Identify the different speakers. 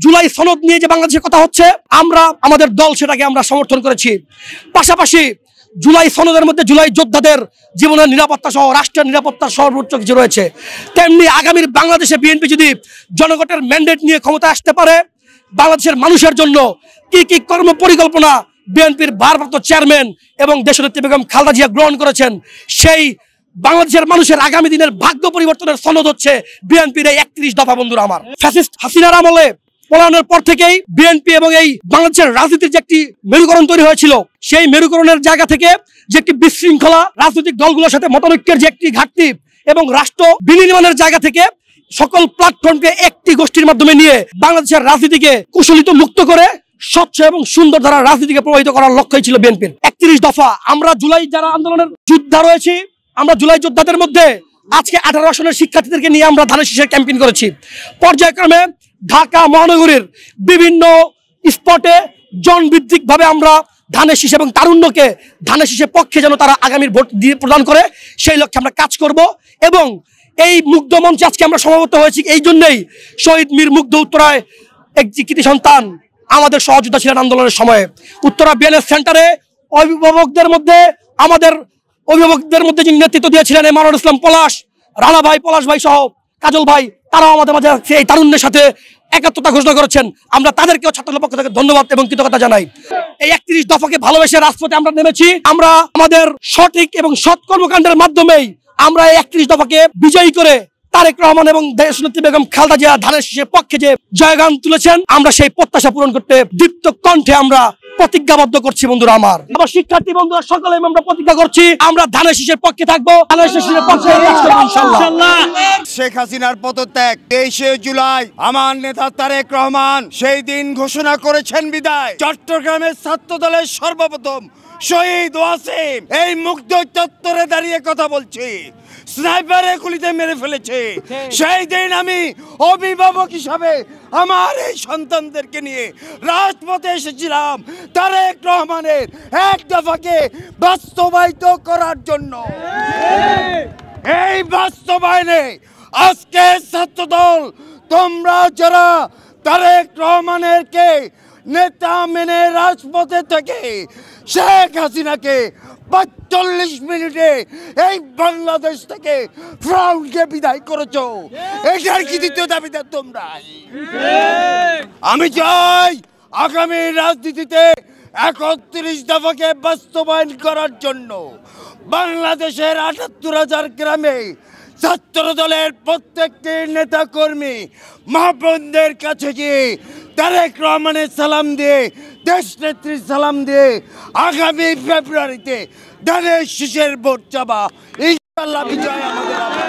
Speaker 1: জুলাই সনদ নিয়ে যে বাংলাদেশের কথা হচ্ছে, আমরা আমাদের দল সেটাকে আমরা সমর্থন করেছি। পাশাপাশি জুলাই সনদের মধ্যে জুলাই যোদ্ধাদের জীবনের নিরাপত্তা সহ রাষ্ট্রের নিরাপত্তার সর্বোচ্চ কিছু রয়েছে। তেমনি আগামীর বাংলাদেশে বিএনপি যদি জনগণের ম্যান্ডেট নিয়ে ক্ষমতা আসতে পারে, বাংলাদেশের মানুষের জন্য কি কি কর্ম পরিকল্পনা বিএনপির ভারপ্রাপ্ত চেয়ারম্যান এবং দেশনেত্রী বেগম খালেদা জিয়া গ্রহণ করেছেন, সেই বাংলাদেশের মানুষের আগামী দিনের ভাগ্য পরিবর্তনের সনদ হচ্ছে বিএনপির এই 31 দফা। বন্ধুরা আমার, ফ্যাসিস্ট হাসিনার আমলে পলায়নের পর থেকেই বিএনপি এবং এই বাংলাদেশের রাজনীতির যে একটি মেরুকরণ তৈরি হয়েছিল, সেই মেরুকরণের জায়গা থেকে যে একটি বিশৃঙ্খলা, রাজনৈতিক দলগুলোর সাথে মতানৈক্যের যে একটি ঘাটতি এবং রাষ্ট্র বিনির্মাণের জায়গা থেকে সকল প্ল্যাটফর্মকে একটি গোষ্ঠীর মাধ্যমে নিয়ে বাংলাদেশের রাজনীতিকে কুশলিত মুক্ত করে স্বচ্ছ এবং সুন্দর ধারার রাজনীতিকে প্রভাবিত করার লক্ষ্যই ছিল বিএনপির 31 দফা। আমরা জুলাই যারা আন্দোলনের যোদ্ধা রয়েছি, আমরা জুলাই যোদ্ধাদের মধ্যে আজকে 18 আসনের শিক্ষার্থীদেরকে নিয়ে আমরা ধানের শীষের ক্যাম্পেইন করেছি। পর্যায়ক্রমে ঢাকা মহানগরীর বিভিন্ন স্পটে জনভিত্তিকভাবে আমরা ধানের শীষ এবং তারুণ্যকে ধানের শীষের পক্ষে যেন তারা আগামীর ভোট দিয়ে প্রদান করে, সেই লক্ষ্যে আমরা কাজ করব। এবং এই মুগ্ধ মঞ্চে আজকে আমরা সমবেত হয়েছি এই জন্যই, শহীদ মীর মুগ্ধ উত্তরায় এক কৃতি সন্তান আমাদের সহযোদ্ধা ছিলেন আন্দোলনের সময়ে। উত্তরা বিএনএস সেন্টারে আমাদের অভিভাবকদের মধ্যে যিনি নেতৃত্ব দিয়েছিলেন এমানুল ইসলাম পলাশ, রানা ভাই, পলাশ ভাই সহ কাজল ভাই, তারাও আমাদের মাঝে এই তারুণ্যের সাথে একাত্মতা ঘোষণা করেছেন। আমরা তাদেরকেও ছাত্রদের পক্ষ থেকে ধন্যবাদ এবং কৃতজ্ঞতা জানাই। এই 31 দফাকে ভালোবেসে রাজপথে আমরা নেমেছি। আমরা আমাদের সঠিক এবং সৎ কর্মকাণ্ডের মাধ্যমেই আমরা এই 31 দফাকে বিজয়ী করে তারেক রহমান এবং দেশনেত্রী বেগম খালেদা জিয়া ধানের শীষের পক্ষে যে জয়গান তুলেছেন, আমরা সেই প্রত্যাশা পূরণ করতে দীপ্ত কণ্ঠে আমরা প্রতিজ্ঞাবদ্ধ করছি। বন্ধুরা আমার শিক্ষার্থী বন্ধুরা সকলে আমরা প্রতিজ্ঞা করছি, আমরা ধানের শীষের পক্ষে থাকবো, ধানের শীষের পক্ষে ইনশাআল্লাহ।
Speaker 2: শেখ হাসিনার পদত্যাগ 23শে জুলাই আমার নেতা তারেক রহমান সেই দিন ঘোষণা করেছেন বিদায় চট্টগ্রামের ছাত্র দলের সর্বপ্রথম শহীদ ওয়াসিম এই মুগ্ধ চত্বরে দাঁড়িয়ে কথা বলছি, স্নাইপারে গুলিতে মেরে ফেলেছে। সেই দিন আমি অভিভাবক হিসাবে আমার এই সন্তানদেরকে নিয়ে রাজপথে এসেছিলাম তারেক রহমানের এক দফাকে বাস্তবায়িত করার জন্য। এই বাস্তবায়নে আজকে ছাত্রদল তোমরা যারা তারেক রহমানেরকে নেতা মেনে রাজপথে থেকে শেখ হাসিনাকে ৪৫ মিনিটে এই বাংলাদেশ থেকে ফ্রাউডকে বিদায় করেছো, এটার কি দ্বিতীয় দাবিদার তোমরা? আমি চাই আগামী রাজনীতিতে ৩১ দফাকে বাস্তবায়ন করার জন্য বাংলাদেশের ৭৮,০০০ গ্রামে ছাত্র দলের প্রত্যেকটি নেতা কর্মী মা বোনদের কাছে গিয়ে তারেক রহমানের সালাম দিয়ে, দেশনেত্রীর সালাম দিয়ে আগামী ফেব্রুয়ারিতে ধানের শীষের ভোট চাবা। ইনশাআল্লাহ বিজয় আমাদের।